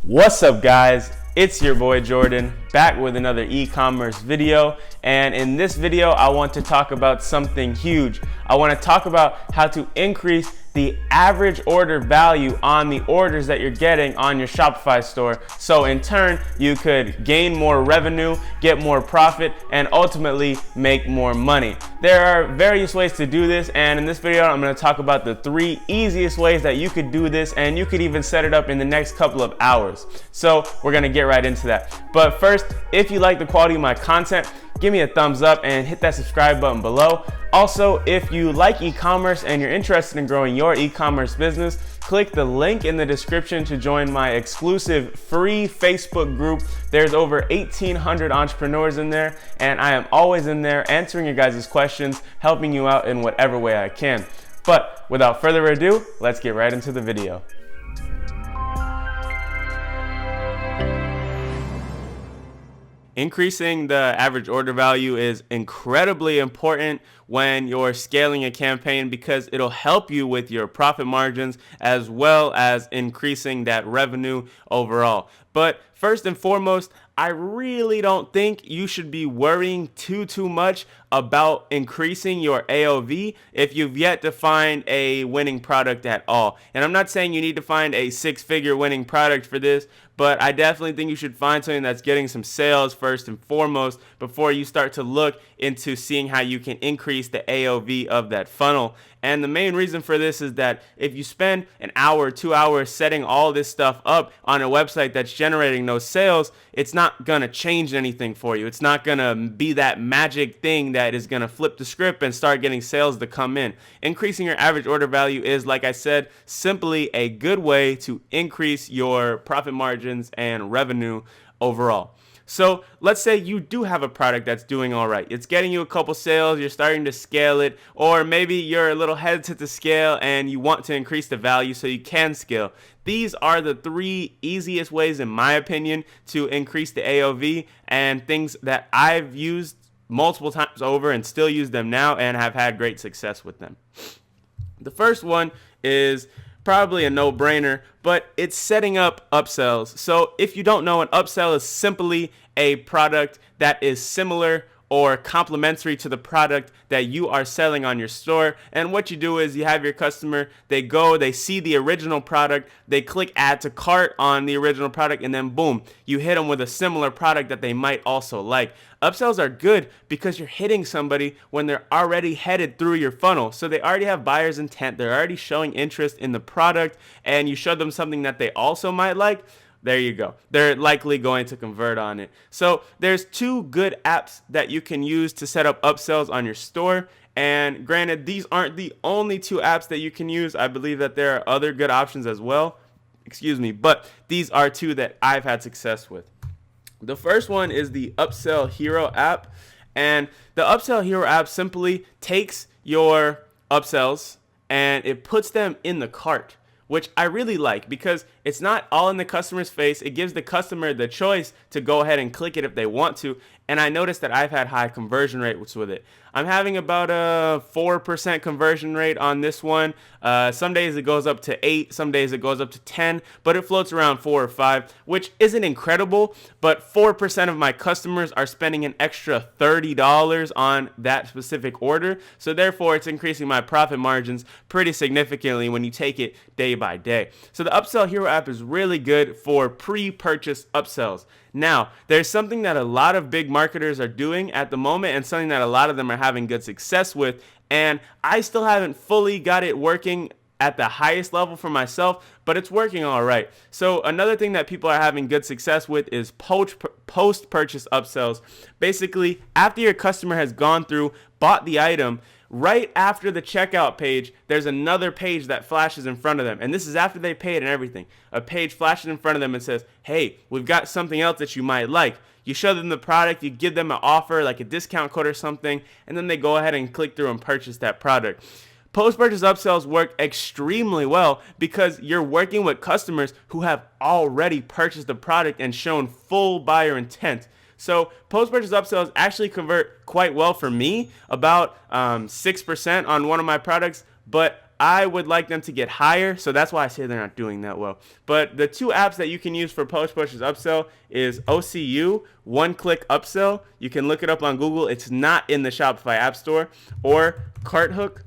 What's up, guys? It's your boy Jordan, back with another e-commerce video. And in this video, I want to talk about something huge. I want to talk about how to increase the average order value on the orders that you're getting on your Shopify store. So in turn, you could gain more revenue, get more profit, and ultimately make more money. There are various ways to do this, and in this video, I'm going to talk about the 3 easiest ways that you could do this, and you could even set it up in the next couple of hours. So we're going to get right into that. But first, if you like the quality of my content, give me a thumbs up and hit that subscribe button below. Also, if you like e-commerce and you're interested in growing your e-commerce business, click the link in the description to join my exclusive free Facebook group. There's over 1,800 entrepreneurs in there, and I am always in there answering your guys' questions, helping you out in whatever way I can. But without further ado, let's get right into the video. Increasing the average order value is incredibly important when you're scaling a campaign because it'll help you with your profit margins as well as increasing that revenue overall. But first and foremost, I really don't think you should be worrying too much about increasing your AOV if you've yet to find a winning product at all. And I'm not saying you need to find a 6-figure winning product for this, but I definitely think you should find something that's getting some sales first and foremost before you start to look into seeing how you can increase the AOV of that funnel. And the main reason for this is that if you spend an hour, 2 hours setting all this stuff up on a website that's generating no sales, it's not going to change anything for you. It's not going to be that magic thing that is going to flip the script and start getting sales to come in. Increasing your average order value is, like I said, simply a good way to increase your profit margins and revenue overall. So let's say you do have a product that's doing all right. It's getting you a couple sales, you're starting to scale it, or maybe you're a little hesitant to scale and you want to increase the value so you can scale. These are the 3 easiest ways, in my opinion, to increase the AOV, and things that I've used multiple times over and still use them now and have had great success with them. The first one is probably a no-brainer, but it's setting up upsells. So if you don't know, an upsell is simply a product that is similar or complementary to the product that you are selling on your store. And what you do is you have your customer, they see the original product, they click add to cart on the original product, and then boom, you hit them with a similar product that they might also like. Upsells are good because you're hitting somebody when they're already headed through your funnel. So they already have buyer's intent, they're already showing interest in the product, and you show them something that they also might like. There you go. They're likely going to convert on it. So there's 2 good apps that you can use to set up upsells on your store. And granted, these aren't the only 2 apps that you can use. I believe that there are other good options as well. But these are 2 that I've had success with. The first one is the Upsell Hero app. And the Upsell Hero app simply takes your upsells and it puts them in the cart, which I really like because it's not all in the customer's face. It gives the customer the choice to go ahead and click it if they want to. And I noticed that I've had high conversion rates with it. I'm having about a 4% conversion rate on this one. Some days it goes up to 8, some days it goes up to 10, but it floats around 4 or 5, which isn't incredible, but 4% of my customers are spending an extra $30 on that specific order. So therefore, it's increasing my profit margins pretty significantly when you take it day by day. So the Upsell Hero app is really good for pre-purchase upsells. Now, there's something that a lot of big marketers are doing at the moment and something that a lot of them are having good success with, and I still haven't fully got it working at the highest level for myself, but it's working all right. So another thing that people are having good success with is post-purchase upsells. Basically, after your customer has gone through, bought the item, right after the checkout page, there's another page that flashes in front of them. And this is after they paid and everything. A page flashes in front of them and says, hey, we've got something else that you might like. You show them the product, you give them an offer, like a discount code or something, and then they go ahead and click through and purchase that product. Post-purchase upsells work extremely well because you're working with customers who have already purchased the product and shown full buyer intent. So post-purchase upsells actually convert quite well for me, about 6% on one of my products, but I would like them to get higher, so that's why I say they're not doing that well. But the two apps that you can use for Post Pushers Upsell is OCU, One Click Upsell. You can look it up on Google. It's not in the Shopify App Store. Or CartHook,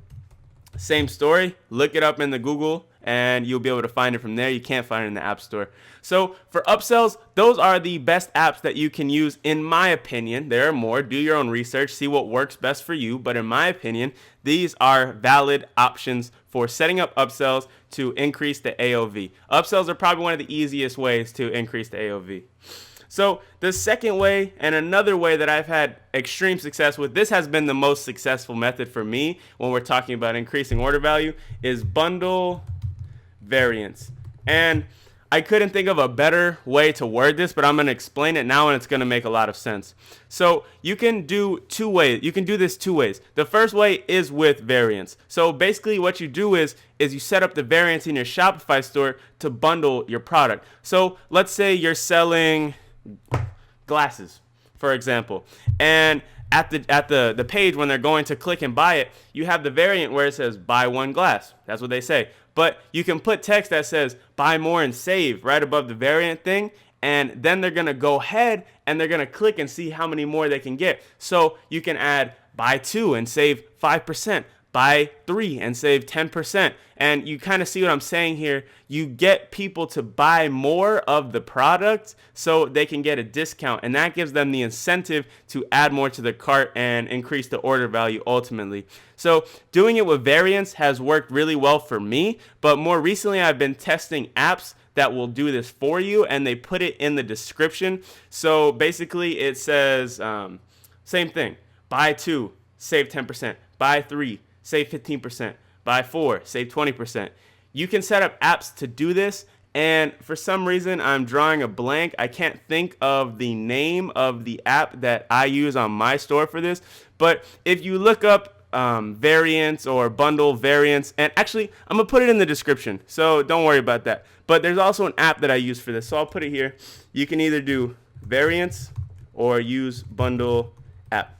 same story. Look it up in the Google and you'll be able to find it from there. You can't find it in the App Store. So for upsells, those are the best apps that you can use in my opinion. There are more. Do your own research, see what works best for you. But in my opinion, these are valid options for setting up upsells to increase the AOV. Upsells are probably one of the easiest ways to increase the AOV. So the second way, and another way that I've had extreme success with, this has been the most successful method for me when we're talking about increasing order value, is bundle variants. And I couldn't think of a better way to word this, but I'm going to explain it now and it's going to make a lot of sense. So you can do two ways. You can do this two ways. The first way is with variants. So basically what you do is you set up the variants in your Shopify store to bundle your product. So let's say you're selling glasses, for example, and at the page when they're going to click and buy it, you have the variant where it says buy one glass. That's what they say. But you can put text that says buy more and save right above the variant thing, and then they're going to go ahead and they're going to click and see how many more they can get. So you can add buy 2 and save 5%, buy 3 and save 10%. And you kind of see what I'm saying here. You get people to buy more of the product so they can get a discount, and that gives them the incentive to add more to the cart and increase the order value ultimately. So doing it with variants has worked really well for me, but more recently I've been testing apps that will do this for you, and they put it in the description. So basically it says same thing: buy 2, save 10%, buy 3, save 15%, buy 4, save 20%. You can set up apps to do this, and for some reason I'm drawing a blank. I can't think of the name of the app that I use on my store for this, but if you look up variants or bundle variants, and actually I'm gonna put it in the description, so don't worry about that. But there's also an app that I use for this, so I'll put it here. You can either do variants or use bundle app.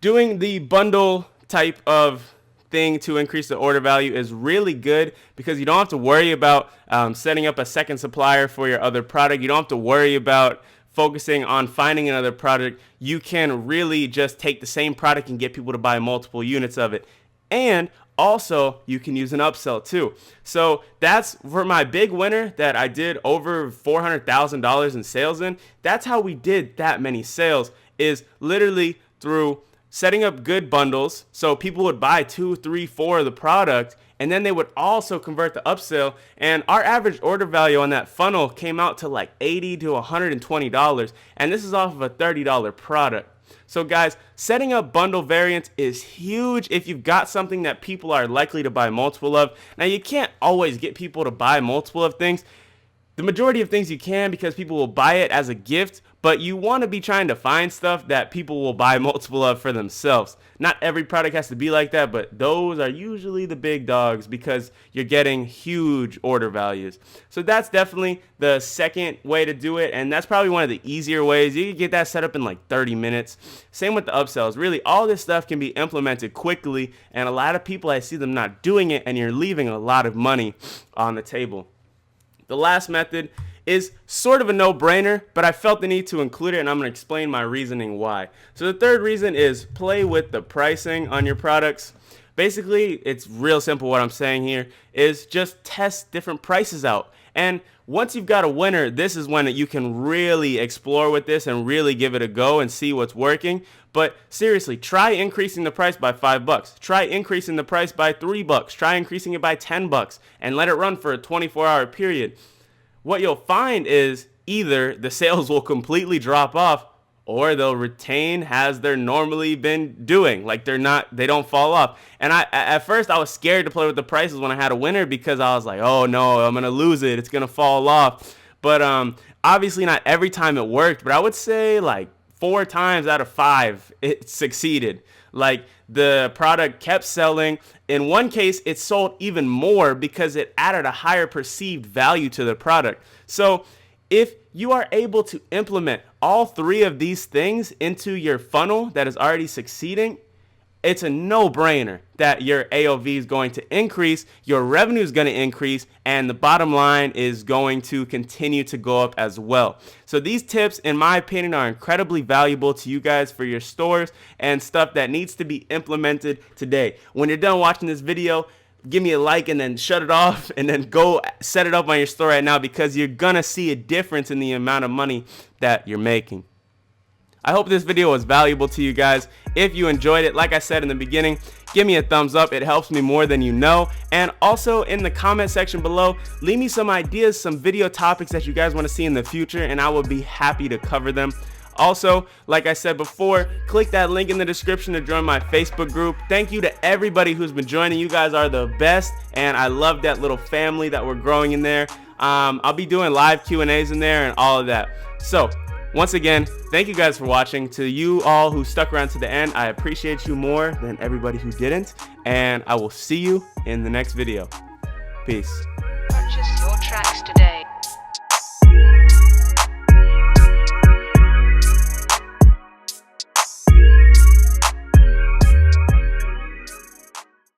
Doing the bundle type of thing to increase the order value is really good because you don't have to worry about setting up a second supplier for your other product. You don't have to worry about focusing on finding another product. You can really just take the same product and get people to buy multiple units of it. And also, you can use an upsell too. So that's for my big winner that I did over $400,000 in sales in. That's how we did that many sales, is literally through setting up good bundles, so people would buy 2, 3, 4 of the product, and then they would also convert the upsell. And our average order value on that funnel came out to like $80 to $120, and this is off of a $30 product. So guys, setting up bundle variants is huge if you've got something that people are likely to buy multiple of. Now, you can't always get people to buy multiple of things. The majority of things you can, because people will buy it as a gift, but you want to be trying to find stuff that people will buy multiple of for themselves. Not every product has to be like that, but those are usually the big dogs because you're getting huge order values. So that's definitely the second way to do it, and that's probably one of the easier ways. You can get that set up in like 30 minutes. Same with the upsells. Really, all this stuff can be implemented quickly, and a lot of people, I see them not doing it, and you're leaving a lot of money on the table. The last method is sort of a no-brainer, but I felt the need to include it, and I'm going to explain my reasoning why. So the third reason is play with the pricing on your products. Basically, it's real simple. What I'm saying here is just test different prices out. And once you've got a winner, this is when you can really explore with this and really give it a go and see what's working. But seriously, try increasing the price by $5. Try increasing the price by $3. Try increasing it by $10 and let it run for a 24-hour period. What you'll find is either the sales will completely drop off, or they'll retain as they're normally been doing. Like they don't fall off. And at first I was scared to play with the prices when I had a winner because I was like, oh no, I'm going to lose it. It's going to fall off. But obviously not every time it worked, but I would say like 4 times out of 5, it succeeded. Like the product kept selling. In one case, it sold even more because it added a higher perceived value to the product. So if you are able to implement all 3 of these things into your funnel that is already succeeding, it's a no-brainer that your AOV is going to increase, your revenue is going to increase, and the bottom line is going to continue to go up as well. So these tips, in my opinion, are incredibly valuable to you guys for your stores and stuff that needs to be implemented today. When you're done watching this video, give me a like and then shut it off and then go set it up on your store right now, because you're gonna see a difference in the amount of money that you're making. I hope this video was valuable to you guys. If you enjoyed it, like I said in the beginning, give me a thumbs up. It helps me more than you know. And also in the comment section below, leave me some ideas, some video topics that you guys want to see in the future, and I will be happy to cover them. Also, like I said before, click that link in the description to join my Facebook group. Thank you to everybody who's been joining. You guys are the best, and I love that little family that we're growing in there. I'll be doing live Q&As in there and all of that. So once again, thank you guys for watching. To you all who stuck around to the end, I appreciate you more than everybody who didn't, and I will see you in the next video. Peace. Purchase your tracks today.